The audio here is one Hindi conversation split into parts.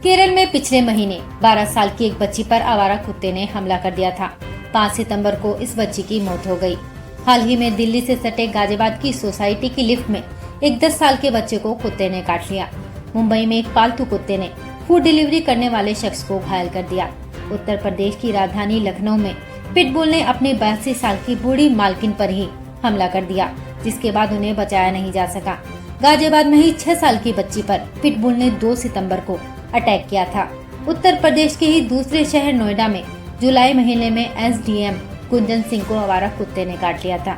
केरल में पिछले महीने 12 साल की एक बच्ची पर आवारा कुत्ते ने हमला कर दिया था। 5 सितंबर को इस बच्ची की मौत हो गई। हाल ही में दिल्ली से सटे गाजियाबाद की सोसाइटी की लिफ्ट में एक 10 साल के बच्चे को कुत्ते ने काट लिया। मुंबई में एक पालतू कुत्ते ने फूड डिलीवरी करने वाले शख्स को घायल कर दिया। उत्तर प्रदेश की राजधानी लखनऊ में पिटबुल ने अपनी 82 साल की बूढ़ी मालकिन पर ही हमला कर दिया, जिसके बाद उन्हें बचाया नहीं जा सका। गाजियाबाद में ही 6 साल की बच्ची पर पिटबुल ने 2 सितंबर को अटैक किया था। उत्तर प्रदेश के ही दूसरे शहर नोएडा में जुलाई महीने में एसडीएम कुंदन सिंह को आवारा कुत्ते ने काट लिया था।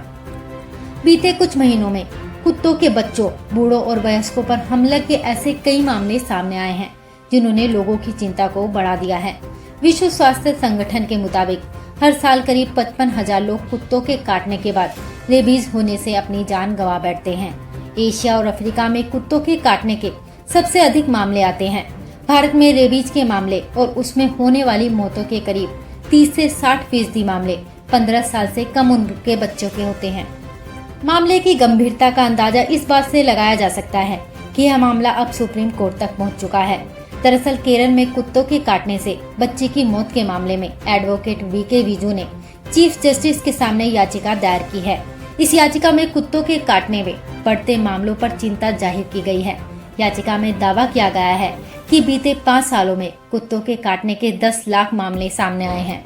बीते कुछ महीनों में कुत्तों के बच्चों, बूढ़ों और वयस्कों पर हमले के ऐसे कई मामले सामने आए हैं, जिन्होंने लोगों की चिंता को बढ़ा दिया है। विश्व स्वास्थ्य संगठन के मुताबिक हर साल करीब 55,000 लोग कुत्तों के काटने के बाद रेबीज होने से अपनी जान गंवा बैठते हैं। एशिया और अफ्रीका में कुत्तों के काटने के सबसे अधिक मामले आते हैं। भारत में रेबीज के मामले और उसमें होने वाली मौतों के करीब 30 से 60% मामले 15 साल से कम उम्र के बच्चों के होते हैं। मामले की गंभीरता का अंदाजा इस बात से लगाया जा सकता है कि यह मामला अब सुप्रीम कोर्ट तक पहुंच चुका है। दरअसल केरल में कुत्तों के काटने से बच्चे की मौत के मामले में एडवोकेट वीके विजू ने चीफ जस्टिस के सामने याचिका दायर की है। इस याचिका में कुत्तों के काटने में बढ़ते मामलों पर चिंता जाहिर की गई है। याचिका में दावा किया गया है कि बीते 5 सालों में कुत्तों के काटने के 10 लाख मामले सामने आए हैं।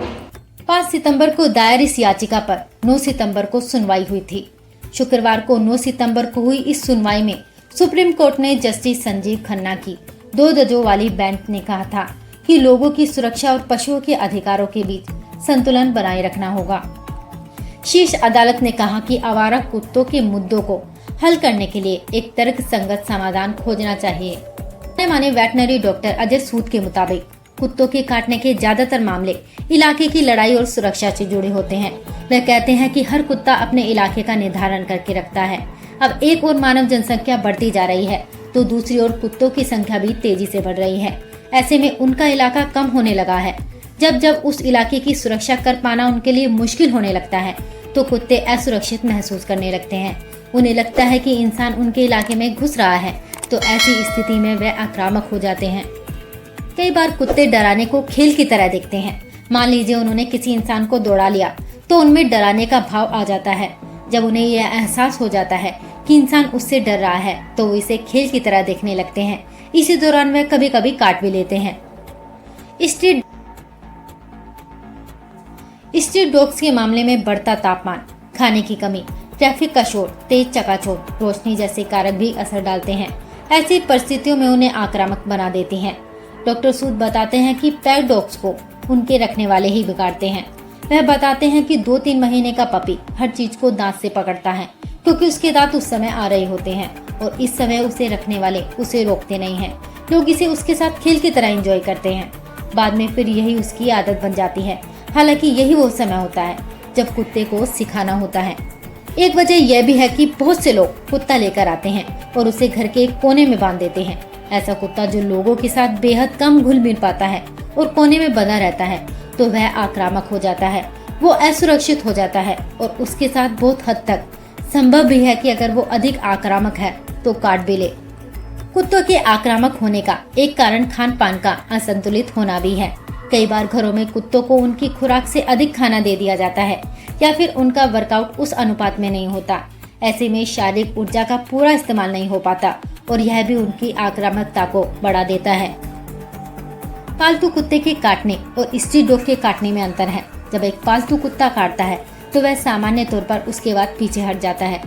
5 सितंबर को दायर इस याचिका पर 9 सितंबर को सुनवाई हुई थी। शुक्रवार को 9 सितंबर को हुई इस सुनवाई में सुप्रीम कोर्ट ने जस्टिस संजीव खन्ना की 2 जजों वाली बेंच ने कहा था कि लोगों की सुरक्षा और पशुओं के अधिकारों के बीच संतुलन बनाए रखना होगा। शीर्ष अदालत ने कहा कि आवारा कुत्तों के मुद्दों को हल करने के लिए एक तर्कसंगत समाधान खोजना चाहिए। माने वेटनरी डॉक्टर अजय सूद के मुताबिक कुत्तों के काटने के ज्यादातर मामले इलाके की लड़ाई और सुरक्षा से जुड़े होते हैं। वह कहते हैं कि हर कुत्ता अपने इलाके का निर्धारण करके रखता है। अब एक और मानव जनसंख्या बढ़ती जा रही है तो दूसरी ओर कुत्तों की संख्या भी तेजी से बढ़ रही है। ऐसे में उनका इलाका कम होने लगा है। जब जब उस इलाके की सुरक्षा कर पाना उनके लिए मुश्किल होने लगता है तो कुत्ते असुरक्षित महसूस करने लगते हैं। उन्हें लगता है कि इंसान उनके इलाके में घुस रहा है, तो ऐसी स्थिति में वे आक्रामक हो जाते हैं। कई बार कुत्ते डराने को खेल की तरह देखते हैं। मान लीजिए उन्होंने किसी इंसान को दौड़ा लिया तो उनमें डराने का भाव आ जाता है। जब उन्हें यह एहसास हो जाता है कि इंसान उससे डर रहा है तो वो इसे खेल की तरह देखने लगते हैं। इसी दौरान वे कभी कभी काट भी लेते हैं। स्ट्रीट डॉग्स के मामले में बढ़ता तापमान, खाने की कमी, ट्रैफिक का शोर, तेज चकाचौंध, रोशनी जैसे कारक भी असर डालते हैं। ऐसी परिस्थितियों में उन्हें आक्रामक बना देती हैं। डॉक्टर सूद बताते हैं कि पैक डॉग्स को उनके रखने वाले ही बिगाड़ते हैं। वह बताते हैं कि 2-3 महीने का पपी हर चीज को दांत से पकड़ता है क्योंकि उसके दांत उस समय आ रहे होते हैं और इस समय उसे रखने वाले उसे रोकते नहीं हैं। लोग इसे उसके साथ खेल की तरह एंजॉय करते हैं। बाद में फिर यही उसकी आदत बन जाती है। हालांकि यही वो समय होता है जब कुत्ते को सिखाना होता है। एक वजह यह भी है कि बहुत से लोग कुत्ता लेकर आते हैं और उसे घर के एक कोने में बांध देते हैं। ऐसा कुत्ता जो लोगों के साथ बेहद कम घुल मिल पाता है और कोने में बंधा रहता है तो वह आक्रामक हो जाता है। वो असुरक्षित हो जाता है और उसके साथ बहुत हद तक संभव भी है कि अगर वो अधिक आक्रामक है तो काट भी ले। कुत्तों के आक्रामक होने का एक कारण खान पान का असंतुलित होना भी है। कई बार घरों में कुत्तों को उनकी खुराक से अधिक खाना दे दिया जाता है या फिर उनका वर्कआउट उस अनुपात में नहीं होता। ऐसे में शारीरिक ऊर्जा का पूरा इस्तेमाल नहीं हो पाता और यह भी उनकी आक्रामकता को बढ़ा देता है। पालतू कुत्ते के काटने और स्ट्रीट डॉग के काटने में अंतर है। जब एक पालतू कुत्ता काटता है तो वह सामान्य तौर पर उसके बाद पीछे हट जाता है।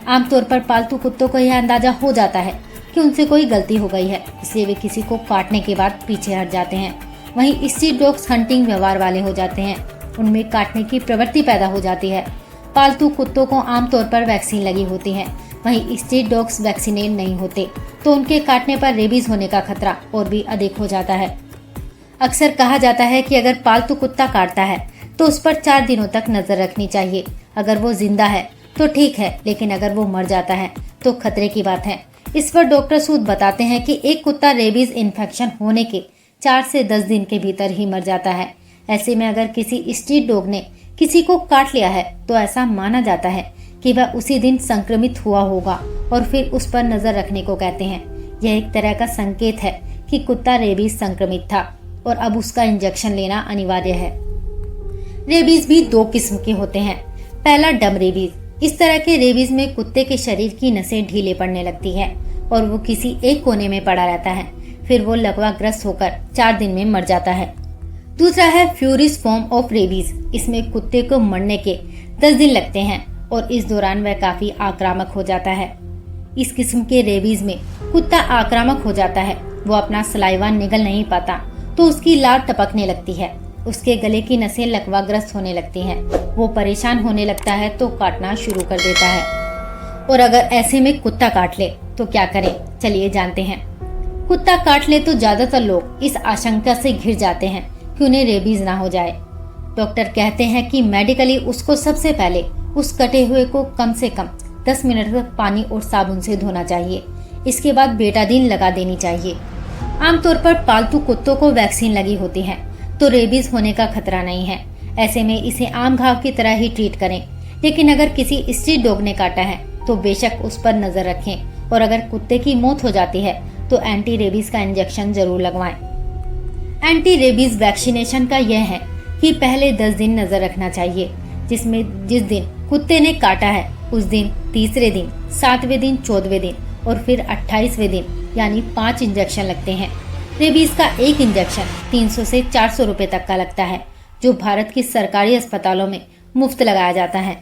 आमतौर पर पालतू कुत्तों को यह अंदाजा हो जाता है कि उनसे कोई गलती हो गई है, इसलिए वे किसी को काटने के बाद पीछे हट जाते हैं। वहीं स्ट्रीट डॉग्स हंटिंग व्यवहार वाले हो जाते हैं। उनमें काटने की प्रवृत्ति पैदा हो जाती है। पालतू कुत्तों को आमतौर पर वैक्सीन लगी होती है, वहीं स्ट्रीट डॉग्स वैक्सीनेट नहीं होते तो उनके काटने पर रेबीज होने का खतरा और भी अधिक हो जाता है। अक्सर कहा जाता है कि अगर पालतू कुत्ता काटता है तो उस पर 4 दिनों तक नजर रखनी चाहिए। अगर वो जिंदा है तो ठीक है, लेकिन अगर वो मर जाता है तो खतरे की बात है। इस पर डॉक्टर सूद बताते हैं कि एक कुत्ता रेबीज इन्फेक्शन होने के 4 से 10 दिन के भीतर ही मर जाता है। ऐसे में अगर किसी स्ट्रीट डॉग ने किसी को काट लिया है तो ऐसा माना जाता है कि वह उसी दिन संक्रमित हुआ होगा और फिर उस पर नजर रखने को कहते हैं। यह एक तरह का संकेत है कि कुत्ता रेबीज संक्रमित था और अब उसका इंजेक्शन लेना अनिवार्य है। रेबीज भी 2 किस्म के होते हैं। पहला डम रेबीज। इस तरह के रेबीज में कुत्ते के शरीर की नसें ढीले पड़ने लगती है और वो किसी एक कोने में पड़ा रहता है, फिर वो लकवाग्रस्त होकर 4 दिन में मर जाता है। दूसरा है फ्यूरिस फॉर्म ऑफ रेबीज। इसमें कुत्ते को मरने के 10 दिन लगते हैं और इस दौरान वह काफी आक्रामक हो जाता है। इस किस्म के रेबीज में कुत्ता आक्रामक हो जाता है, वो अपना सलाइवा निगल नहीं पाता तो उसकी लार टपकने लगती है, उसके गले की नसें लकवाग्रस्त होने लगती हैं, वो परेशान होने लगता है तो काटना शुरू कर देता है। और अगर ऐसे में कुत्ता काट ले तो क्या करें, चलिए जानते हैं। कुत्ता काट ले तो ज्यादातर लोग इस आशंका से घिर जाते हैं कि उन्हें रेबीज ना हो जाए। डॉक्टर कहते हैं कि मेडिकली उसको सबसे पहले उस कटे हुए को कम से कम 10 मिनट तक पानी और साबुन से धोना चाहिए। इसके बाद बेटाडीन लगा देनी चाहिए। आमतौर पर पालतू कुत्तों को वैक्सीन लगी होती है तो रेबीज होने का खतरा नहीं है। ऐसे में इसे आम घाव की तरह ही ट्रीट करें। लेकिन अगर किसी स्ट्रीट डॉग ने काटा है तो बेशक उस पर नजर रखें और अगर कुत्ते की मौत हो जाती है तो एंटी रेबीज का इंजेक्शन जरूर लगवाएं। एंटी रेबीज वैक्सीनेशन का यह है कि पहले 10 दिन नजर रखना चाहिए, जिसमें जिस दिन कुत्ते ने काटा है उस दिन, तीसरे दिन, 7वें दिन, 14वें दिन और फिर 28वें दिन यानी 5 इंजेक्शन लगते हैं। रेबीज का एक इंजेक्शन 300 से 400 रुपए तक का लगता है, जो भारत की सरकारी अस्पतालों में मुफ्त लगाया जाता है।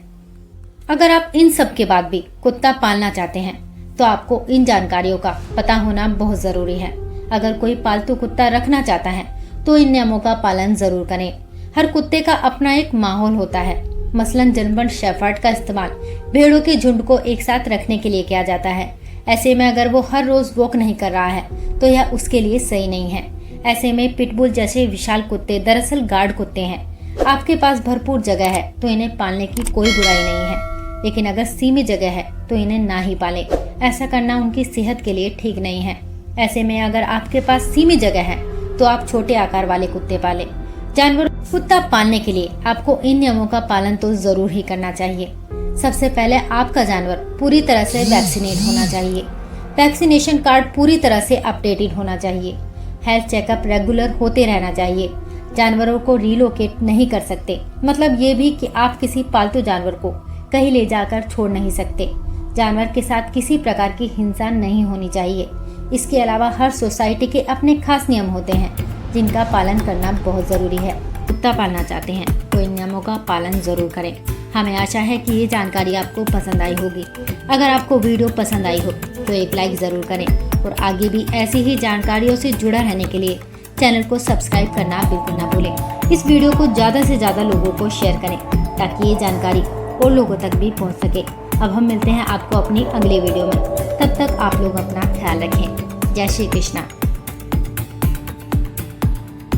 अगर आप इन सब के बाद भी कुत्ता पालना चाहते हैं तो आपको इन जानकारियों का पता होना बहुत जरूरी है। अगर कोई पालतू कुत्ता रखना चाहता है तो इन नियमों का पालन जरूर करें। हर कुत्ते का अपना एक माहौल होता है। मसलन जर्मन शेफर्ड का इस्तेमाल भेड़ों के झुंड को एक साथ रखने के लिए किया जाता है। ऐसे में अगर वो हर रोज वॉक नहीं कर रहा है तो यह उसके लिए सही नहीं है। ऐसे में पिटबुल जैसे विशाल कुत्ते दरअसल गार्ड कुत्ते हैं। आपके पास भरपूर जगह है तो इन्हें पालने की कोई बुराई नहीं है, लेकिन अगर सीमित जगह है तो इन्हें ना ही पालें। ऐसा करना उनकी सेहत के लिए ठीक नहीं है। ऐसे में अगर आपके पास सीमित जगह है तो आप छोटे आकार वाले कुत्ते पालें। जानवर कुत्ता पालने के लिए आपको इन नियमों का पालन तो जरूर ही करना चाहिए। सबसे पहले आपका जानवर पूरी तरह से वैक्सीनेट होना चाहिए। वैक्सीनेशन कार्ड पूरी तरह से अपडेटेड होना चाहिए। हेल्थ चेकअप रेगुलर होते रहना चाहिए। जानवरों को रिलोकेट नहीं कर सकते, मतलब ये भी कि आप किसी पालतू जानवर को कहीं ले जाकर छोड़ नहीं सकते। जानवर के साथ किसी प्रकार की हिंसा नहीं होनी चाहिए। इसके अलावा हर सोसाइटी के अपने खास नियम होते हैं जिनका पालन करना बहुत जरूरी है। कुत्ता पालना चाहते हैं तो इन नियमों का पालन जरूर करें। हमें आशा है कि ये जानकारी आपको पसंद आई होगी। अगर आपको वीडियो पसंद आई हो तो एक लाइक जरूर करें और आगे भी ऐसी ही जानकारियों से जुड़ा रहने के लिए चैनल को सब्सक्राइब करना बिल्कुल ना भूलें। इस वीडियो को ज़्यादा से ज़्यादा लोगों को शेयर करें ताकि ये जानकारी और लोगों तक भी पहुंच सके। अब हम मिलते हैं आपको अपनी अगले वीडियो में। तब तक आप लोग अपना ख्याल रखें। जय श्री कृष्णा।